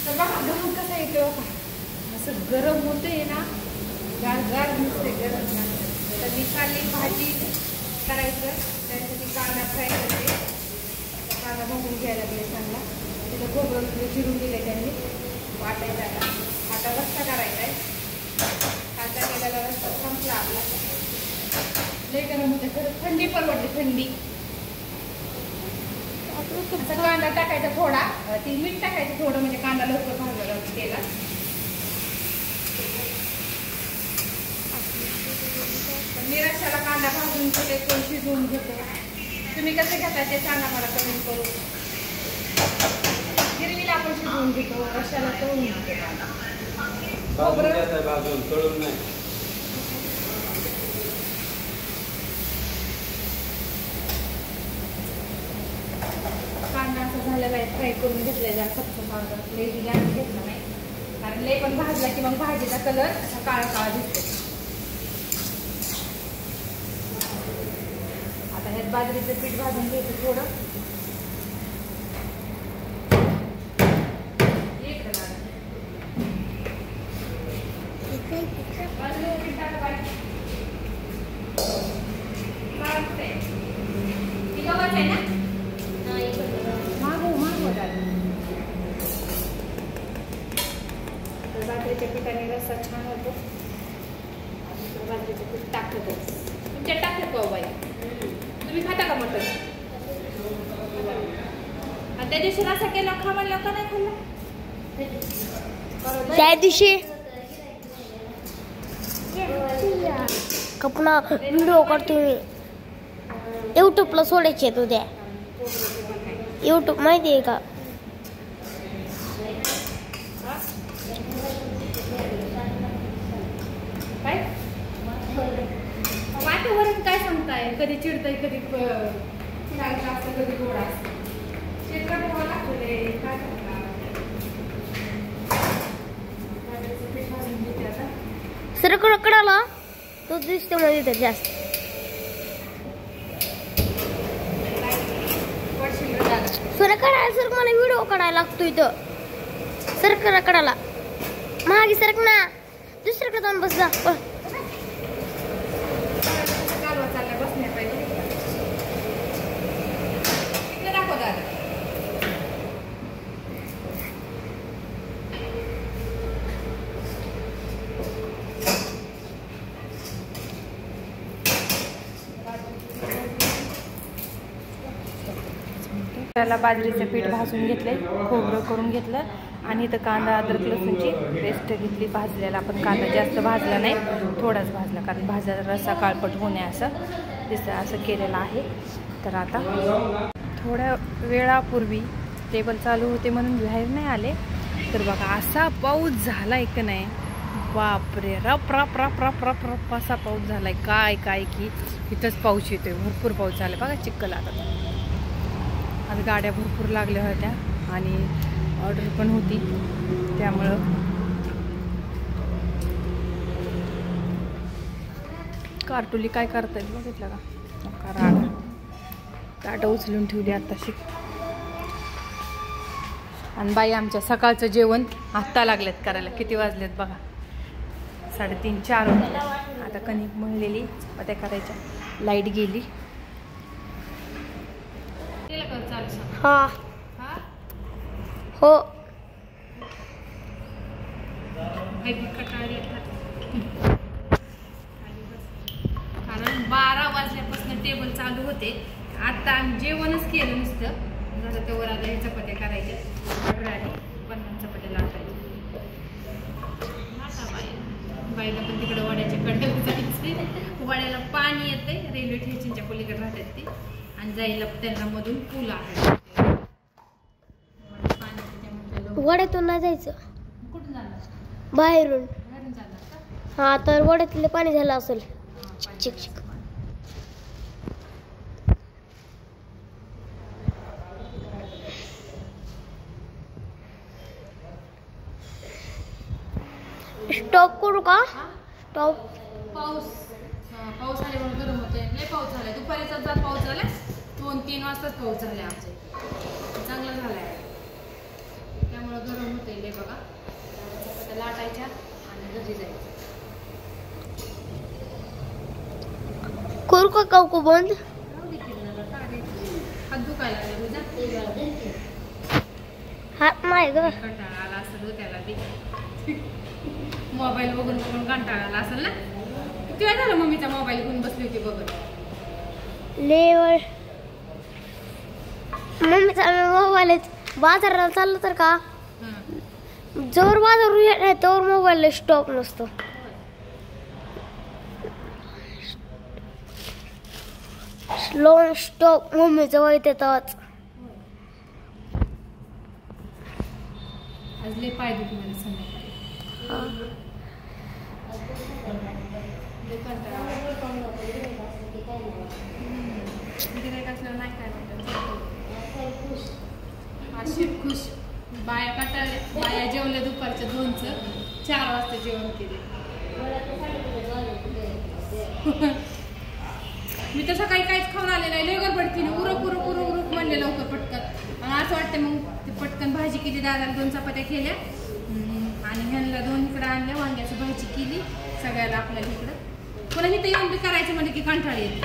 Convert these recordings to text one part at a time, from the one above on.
तर बघा गहू कसा येतो असं गरम होते ना, गार गार नुसते गरम. तर मी खाली भाजी करायचं त्यासाठी कांदा फ्राय करते. कांदा भाजून घ्यायला लागले चांगला. तिथं खोबरं चिरून दिले त्यांनी वाटायचा. आता रस्ता करायचा आहे. कांदा केलेला रस्ता संपला आपला. लई गरम होते खरं, थंडी परवडते थंडी. कांदा टाकायचा थोडा, ती मीठ टाकायचं थोडं म्हणजे कांदा लवकर भाजला जातो तेलात. मी रश्श्याला कांदा भाजून घेते, कोण शिजवून घेतो. तुम्ही कसं घेता ते सांगा मला कमेंट करून. गिरवीला आपण शिजवून घेतो, रश्श्याला तळून घेतो. भाजून तळून नाही. कांदा असं झालेला आहे, फ्राय करून घेतलेला फक्त कांदा. लई जास्त घेतला नाही कारण लई पण भाजला की मग भाजीचा कलर असा काळा काळा दिसतो. आता ह्यात बाजरीचं पीठ भाजून घ्यायचं थोडं. बाजरीच्या पिठाने रस्सा छान होतो. बाजरीचं पीठ टाकतो. तुमच्या टाकतात का बाई? तुम्ही खाता का मटण? आणि त्या दिवशी रस्सा केला खा म्हणलं का नाही खाल्ला? त्या दिवशी कपना व्हिडिओ करतो यूट्यूबला सोडायचे आहेत उद्या. यूट्यूब माहिती आहे का? वातावरण काय सांगताय? कधी चिडतंय, कधी चिडायचं असतं, कधी गोड असतं. चिडका ठेवावं लागतं रे. काय करणार? पीठ भाजून घेते आता. सरकडाला तो दिसतो मध्ये तर जास्त. सरकडाला सर मला व्हिडिओ काढायला लागतो इथं. सरकडाला मागे सरक ना, दुसरीकडे जाऊन बस जा. कालवा चालला बसण्या पाहिजे. इकडे दाखव दादा. त्याला बाजरीचं पीठ भाजून घेतले, खोबरं करून घेतलं आणि इथं कांदा अद्रक लसूणची पेस्ट घेतली भाजलेला. आपण कांदा जास्त भाजला नाही, थोडाच भाजला कारण भाजायचा रस्सा काळपट होणे असं दिसतं. असं केलेलं आहे. तर आता थोड्या वेळापूर्वी टेबल चालू होते म्हणून बाहेर नाही आले. तर बघा असा पाऊस झालाय का नाही, बापरे, रप रप रप रप रप रप असा पाऊस झालाय. काय काय की इथंच पाऊस येतोय, भरपूर पाऊस झालाय बघा. चिखल आता आज गाड्या भरपूर लागल्या होत्या आणि ऑर्डर पण होती, त्यामुळं कार्टुली काय करतायत बघितलं का? राडा काटा उचलून ठेवली आत्ताशी. आणि बाई आमच्या सकाळचं जेवण आत्ता लागलेत करायला. किती वाजलेत बघा, 3:30 4 वाजले. आता कणिक मळलेली चपात्या करायच्या. लाईट गेली. हा हो कारण 12 वाजल्यापासून टेबल चालू होते. आता आम्ही जेवणच केलं नुसतं. झालं तेव्हा आता हे चपात्या करायच्या. ऑर्डर आली 50 चपात्या लाटायच्या. बाईला पण तिकडे वड्याच्या कडे जायचे. वड्याला पाणी येते, रेल्वे स्टेशनच्या पलीकडे राहतात ती. आणि जायला त्यांना मधून पूल आहे. वड्यातून नाही जायचं. कुठून जाणार? बाहेरून. बाहेरून जाणार का? हा तर वड्यातले पाणी झालं असेल. चिक चिक स्टॉप करू का? स्टॉप. पाऊस आल्यामुळे गरम होते. लय पाऊस झालाय. दुपारीचा जात पाऊस झालाय. 2-3 वाजताच पाऊस झालाय आमच्या. चांगला झालाय त्यामुळे गरम होते लय बघा. करायच्या आणि घरी जायचं. करू का काकू बंद? हात दुखायला लागले तुझा. हात नाही ग. कंटाळा आला असेल त्याला ते मोबाईल बघून बघून कंटाळा आला असेल ना. किती वेळ झालं मम्मीचा मोबाईल घेऊन बसली होती बघत. लेवल मम्मीचा मोबाईल बाजाराला चाललं तर का जोर बाजारून येत नाही तोवर मोबाईल स्टॉप नसतो. स्लो स्टॉप मम्मी जवळ येते तेव्हाच. आज लय पाय दुखी मला संध्याकाळी. नाही काय वाटत खुश. बाया कटाळे. बाया जेवल्या दुपारच्या 2चं 4 वाजता जेवण केले. मी तर सकाळी काहीच खाऊन आले नाही. लय गडबड केली. उरक म्हणले लवकर पटकन. आणि असं वाटतं मग ते पटकन भाजी केली. दादाला 2 चपात्या केल्या आणि ह्यांना 2 इकडं आणल्या. वांग्याची भाजी केली सगळ्याला आपल्याला इकडं. पुन्हा इथं येऊन बी करायचं म्हणजे की कंटाळी येते.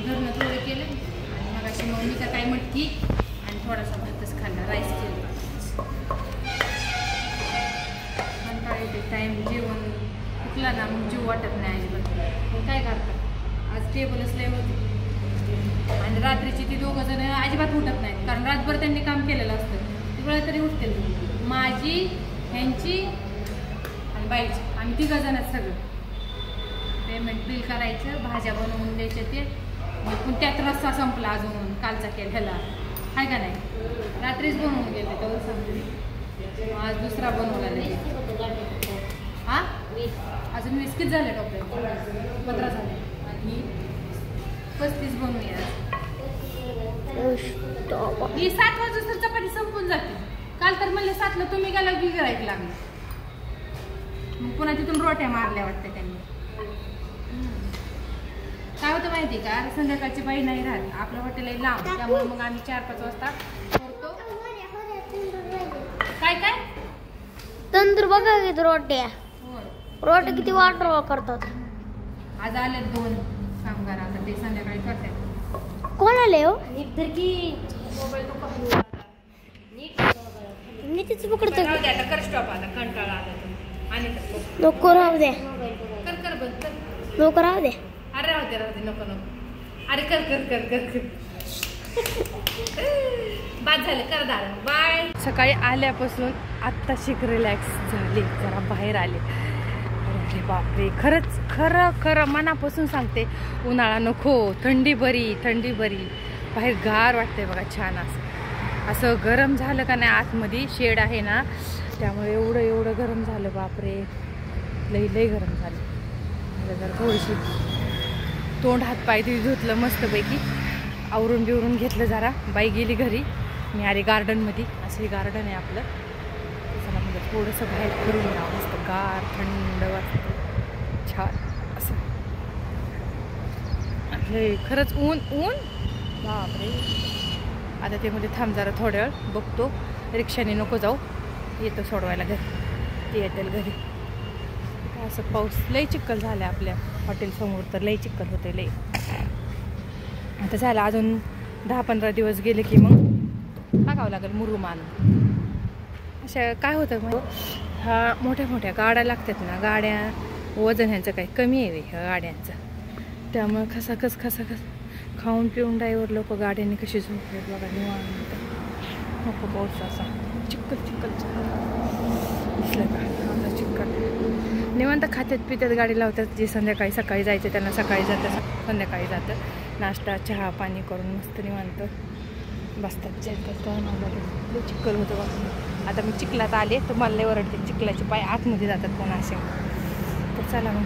घरनं थोडं केलं आणि मग अशी मग मी तर काय मटकी आणि थोडासा भातच खाल्ला. राईस केला. कंटाळी येते. टाईम जेवण उठला ना मग जीव वाटत नाही अजिबात. मग काय करतात आज टेबलच लय होते आणि रात्रीची ती 2 जण अजिबात उठत नाहीत. कारण रातभर त्यांनी काम केलेलं असतं. ती वेळा तरी उठतील. माझी ह्यांची आणि बाईची आम्ही 3 जणच सगळं. पेमेंट बिल करायचं. भाज्या बनवून द्यायच्या ते पण त्यात रस्सा संपला अजून कालचा केलेला आहे का नाही. रात्रीच बनवून गेले तेवढं सांगते. आज दुसरा बनवला नाही. हा अजून 20 किती झाले टोपले. 15 झाले आणि 35 बनवूया. ही 7 वाजता चपाती संपून जाते. काल तर म्हणले 7ला तुम्ही गेला की गिराईक लागले. मग पुन्हा तिथून रोट्या मारल्या वाटते त्यांनी. काय होतं माहिती का संध्याकाळची बाई नाही राहत. आपलं हॉटेल आहे लांब त्यामुळे मग आम्ही 4-5 वाजता करतो. काय तंदूर बघा की रोट्या. रोट्या किती वाटर करतात. आज आले 2 कामगार. आता ते संध्याकाळी करतात. कोण आले हो? मी तिच पकडतो. कर स्टॉप आता कंटाळा आला. आणि नको राहू दे. कर बंद कर. नको राहू दे. अरे राहू दे नको. अरे कर बाद झालं. कर दादा बाय. सकाळी आल्यापासून आत्ताशी रिलॅक्स झाली. जरा बाहेर आले. अरे बापरे खरं मनापासून सांगते उन्हाळा नको. थंडी बरी. बाहेर गार वाटते बघा. छान असं गरम झालं का नाही. आतमध्ये शेड आहे ना त्यामुळे एवढं गरम झालं. बापरे लई गरम झालं. जरा थोडीशी तोंड हातपाय धुतलं मस्तपैकी. आवरून बिवरून घेतलं जरा. बाई गेली घरी. मी आले गार्डनमध्ये. असं हे गार्डन आहे आपलं. चला म्हणजे थोडंसं बाहेर फिरून यावं. मस्त गार थंड वाटतं. छान असं. खरंच ऊन बापरे. आता ते मध्ये थांब जरा थोड्या वेळ बघतो. रिक्षाने नको जाऊ. येतो सोडवायला घरी. ते येतील घरी. असं पाऊस लई चिखल झालं आपल्या हॉटेल समोर तर लई चिखल होते लई. आता झालं अजून 10-15 दिवस गेले की मग टाकावं लागेल मुरुम आणून. अशा काय होतं मग हा मोठ्या गाड्या लागतात ना. गाड्या वजन ह्यांचं काही कमी आहे ह्या गाड्यांचं. त्यामुळे खसाखस खाऊन पिऊन ड्रायव्हर लोक गाड्यांनी कशी झोपले बघा. निवांत नको पाऊस असा चिखल दिसलं का. आता चिखल निवांत खात्यात पित्यात गाडी लावतात. जे संध्याकाळी सकाळी जायचं त्यांना सकाळी जातं संध्याकाळी जातं. नाश्ता चहा पाणी करून मस्त निवांत बसतात. चिखल होतं बघा. आता मी चिखलात आले तर मला लय ओरडते. चिखलाचे पाय आतमध्ये जातात कोणा असे. तर चला मग